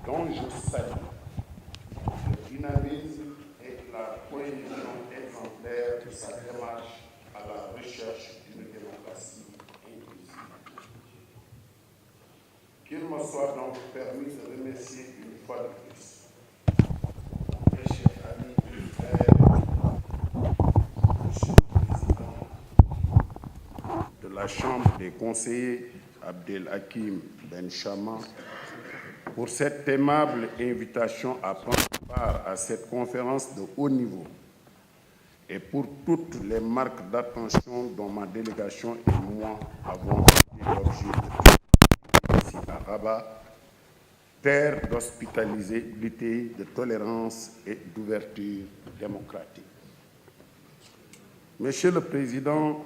dont je salue le dynamisme et la cohésion exemplaire de sa démarche à la recherche d'une démocratie inclusive. Qu'il me soit donc permis de remercier une fois de plus mes chers amis et frères, Monsieur le Président de la Chambre des conseillers, Abdelhakim Benchama, pour cette aimable invitation à prendre part à cette conférence de haut niveau et pour toutes les marques d'attention dont ma délégation et moi avons été l'objet ici à Rabat, terre d'hospitalité, de tolérance et d'ouverture démocratique. Monsieur le Président,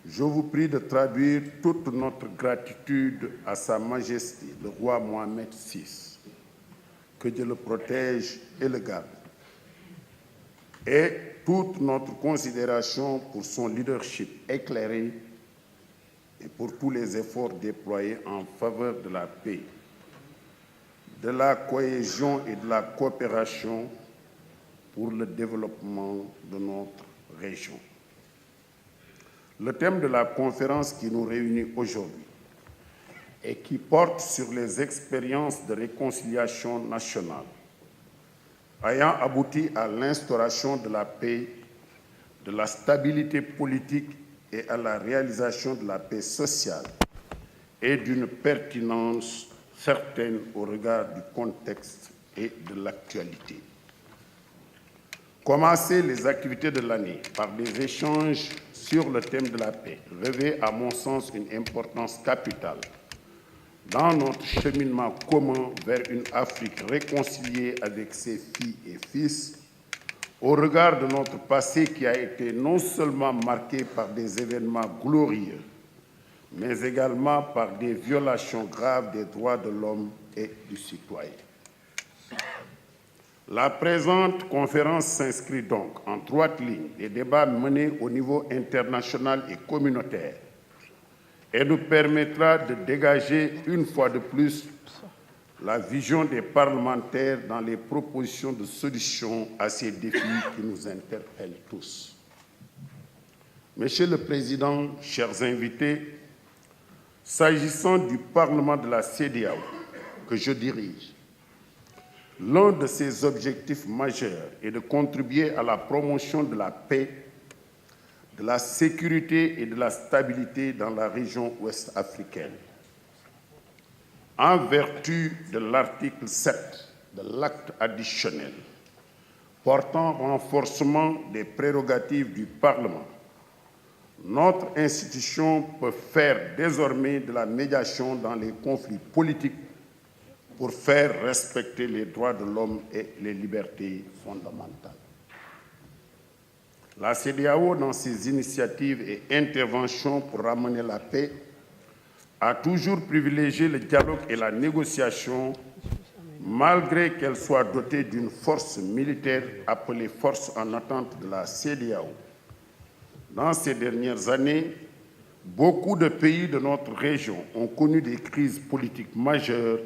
je vous prie de traduire toute notre gratitude à Sa Majesté, le roi Mohamed VI, que Dieu le protège et le garde, et toute notre considération pour son leadership éclairé et pour tous les efforts déployés en faveur de la paix, de la cohésion et de la coopération pour le développement de notre région. Le thème de la conférence qui nous réunit aujourd'hui et qui porte sur les expériences de réconciliation nationale ayant abouti à l'instauration de la paix, de la stabilité politique et à la réalisation de la paix sociale est d'une pertinence certaine au regard du contexte et de l'actualité. Commencer les activités de l'année par des échanges sur le thème de la paix revêt, à mon sens, une importance capitale dans notre cheminement commun vers une Afrique réconciliée avec ses filles et fils, au regard de notre passé qui a été non seulement marqué par des événements glorieux, mais également par des violations graves des droits de l'homme et du citoyen. La présente conférence s'inscrit donc en droite ligne des débats menés au niveau international et communautaire et nous permettra de dégager une fois de plus la vision des parlementaires dans les propositions de solutions à ces défis qui nous interpellent tous. Monsieur le Président, chers invités, s'agissant du Parlement de la CEDEAO que je dirige, l'un de ses objectifs majeurs est de contribuer à la promotion de la paix, de la sécurité et de la stabilité dans la région ouest africaine. En vertu de l'article 7 de l'acte additionnel portant renforcement des prérogatives du Parlement, notre institution peut faire désormais de la médiation dans les conflits politiques pour faire respecter les droits de l'homme et les libertés fondamentales. La CEDEAO, dans ses initiatives et interventions pour ramener la paix, a toujours privilégié le dialogue et la négociation, malgré qu'elle soit dotée d'une force militaire appelée Force en attente de la CEDEAO. Dans ces dernières années, beaucoup de pays de notre région ont connu des crises politiques majeures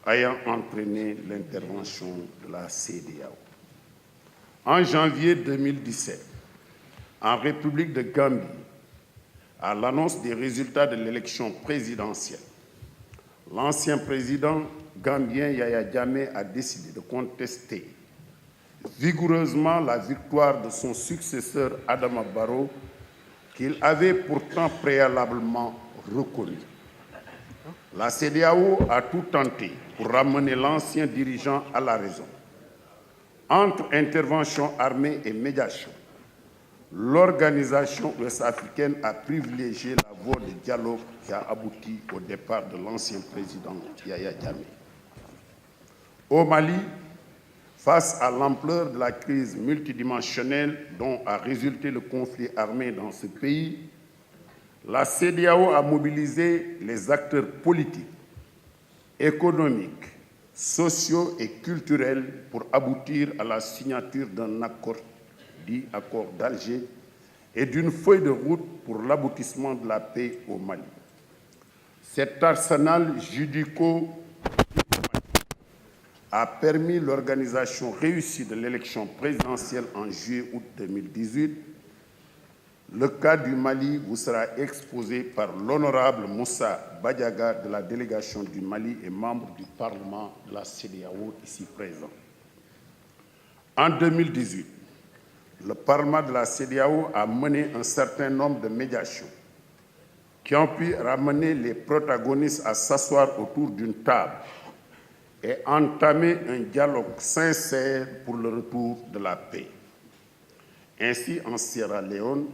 ayant entraîné l'intervention de la CEDEAO. En janvier 2017, en République de Gambie, à l'annonce des résultats de l'élection présidentielle, l'ancien président gambien Yaya Jammeh a décidé de contester vigoureusement la victoire de son successeur Adama Barrow, qu'il avait pourtant préalablement reconnu. La CEDEAO a tout tenté pour ramener l'ancien dirigeant à la raison. Entre intervention armée et médiation, l'organisation ouest-africaine a privilégié la voie de dialogue qui a abouti au départ de l'ancien président Yaya Jammeh. Au Mali, face à l'ampleur de la crise multidimensionnelle dont a résulté le conflit armé dans ce pays, la CEDEAO a mobilisé les acteurs politiques, économiques, sociaux et culturels pour aboutir à la signature d'un accord, dit accord d'Alger, et d'une feuille de route pour l'aboutissement de la paix au Mali. Cet arsenal juridico-diplomatique a permis l'organisation réussie de l'élection présidentielle en juillet-août 2018, le cas du Mali vous sera exposé par l'honorable Moussa Badiaga de la délégation du Mali et membre du Parlement de la CEDEAO ici présent. En 2018, le Parlement de la CEDEAO a mené un certain nombre de médiations qui ont pu ramener les protagonistes à s'asseoir autour d'une table et entamer un dialogue sincère pour le retour de la paix. Ainsi, en Sierra Leone,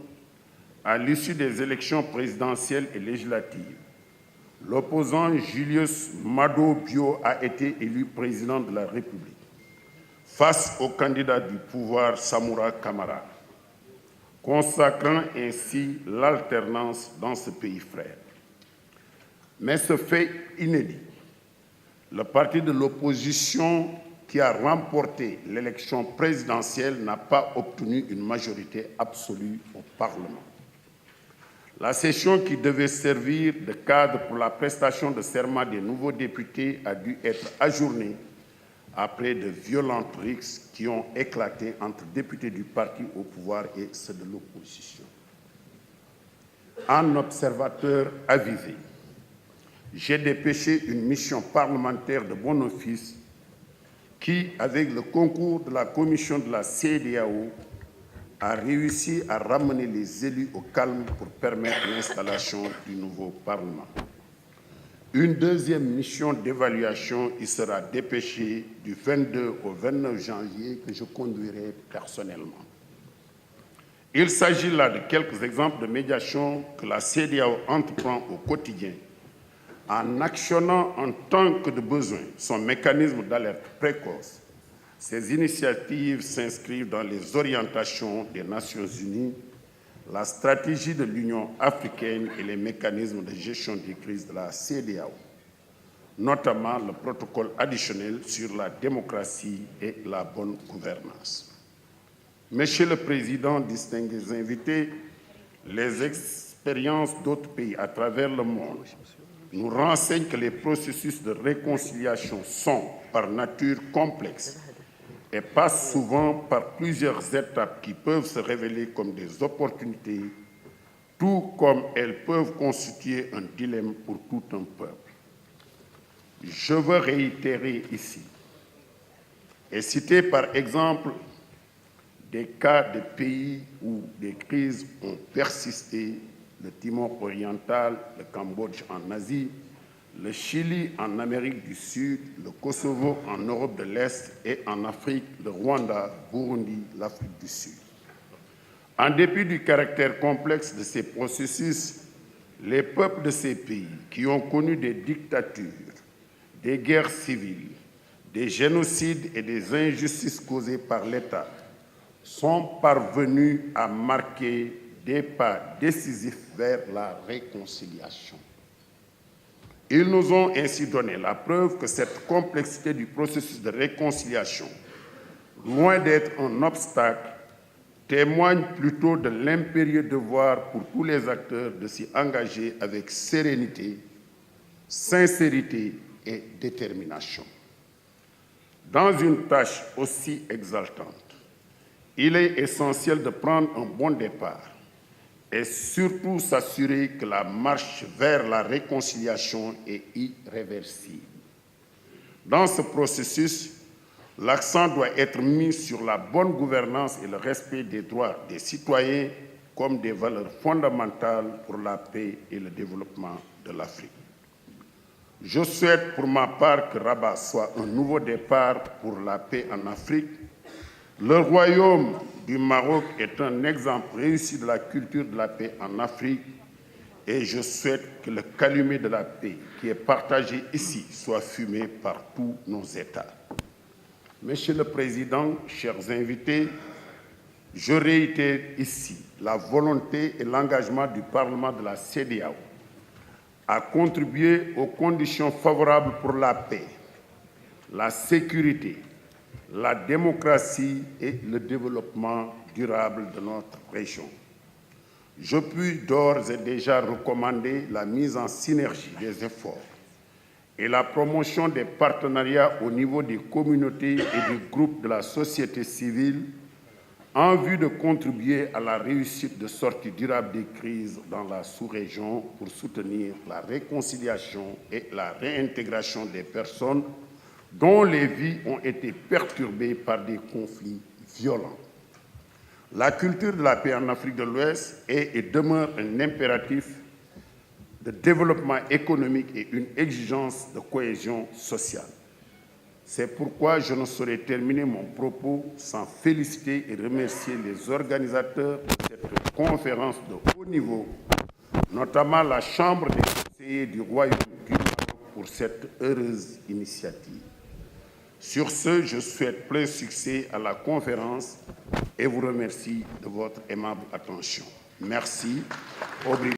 à l'issue des élections présidentielles et législatives, l'opposant Julius Mado Bio a été élu président de la République face au candidat du pouvoir Samoura Kamara, consacrant ainsi l'alternance dans ce pays frère. Mais ce fait inédit, le parti de l'opposition qui a remporté l'élection présidentielle n'a pas obtenu une majorité absolue au Parlement. La session qui devait servir de cadre pour la prestation de serment des nouveaux députés a dû être ajournée après de violentes rixes qui ont éclaté entre députés du parti au pouvoir et ceux de l'opposition. En observateur avisé, j'ai dépêché une mission parlementaire de bon office qui, avec le concours de la commission de la CEDEAO, a réussi à ramener les élus au calme pour permettre l'installation du nouveau Parlement. Une deuxième mission d'évaluation y sera dépêchée du 22 au 29 janvier que je conduirai personnellement. Il s'agit là de quelques exemples de médiation que la CEDEAO entreprend au quotidien en actionnant en tant que de besoin son mécanisme d'alerte précoce. Ces initiatives s'inscrivent dans les orientations des Nations Unies, la stratégie de l'Union africaine et les mécanismes de gestion des crises de la CEDEAO, notamment le protocole additionnel sur la démocratie et la bonne gouvernance. Monsieur le Président, distingués invités, les expériences d'autres pays à travers le monde nous renseignent que les processus de réconciliation sont, par nature, complexes et passent souvent par plusieurs étapes qui peuvent se révéler comme des opportunités, tout comme elles peuvent constituer un dilemme pour tout un peuple. Je veux réitérer ici et citer par exemple des cas de pays où des crises ont persisté, le Timor oriental, le Cambodge en Asie, le Chili en Amérique du Sud, le Kosovo en Europe de l'Est et en Afrique, le Rwanda, Burundi, l'Afrique du Sud. En dépit du caractère complexe de ces processus, les peuples de ces pays qui ont connu des dictatures, des guerres civiles, des génocides et des injustices causées par l'État sont parvenus à marquer des pas décisifs vers la réconciliation. Ils nous ont ainsi donné la preuve que cette complexité du processus de réconciliation, loin d'être un obstacle, témoigne plutôt de l'impérieux devoir pour tous les acteurs de s'y engager avec sérénité, sincérité et détermination. Dans une tâche aussi exaltante, il est essentiel de prendre un bon départ et surtout s'assurer que la marche vers la réconciliation est irréversible. Dans ce processus, l'accent doit être mis sur la bonne gouvernance et le respect des droits des citoyens comme des valeurs fondamentales pour la paix et le développement de l'Afrique. Je souhaite pour ma part que Rabat soit un nouveau départ pour la paix en Afrique. Le royaume du Maroc est un exemple réussi de la culture de la paix en Afrique et je souhaite que le calumet de la paix qui est partagé ici soit fumé par tous nos États. Monsieur le Président, chers invités, je réitère ici la volonté et l'engagement du Parlement de la CEDEAO à contribuer aux conditions favorables pour la paix, la sécurité, la démocratie et le développement durable de notre région. Je puis d'ores et déjà recommander la mise en synergie des efforts et la promotion des partenariats au niveau des communautés et des groupes de la société civile en vue de contribuer à la réussite de sortie durable des crises dans la sous-région pour soutenir la réconciliation et la réintégration des personnes dont les vies ont été perturbées par des conflits violents. La culture de la paix en Afrique de l'Ouest est et demeure un impératif de développement économique et une exigence de cohésion sociale. C'est pourquoi je ne saurais terminer mon propos sans féliciter et remercier les organisateurs de cette conférence de haut niveau, notamment la Chambre des conseillers du Royaume du Maroc pour cette heureuse initiative. Sur ce, je souhaite plein succès à la conférence et vous remercie de votre aimable attention. Merci.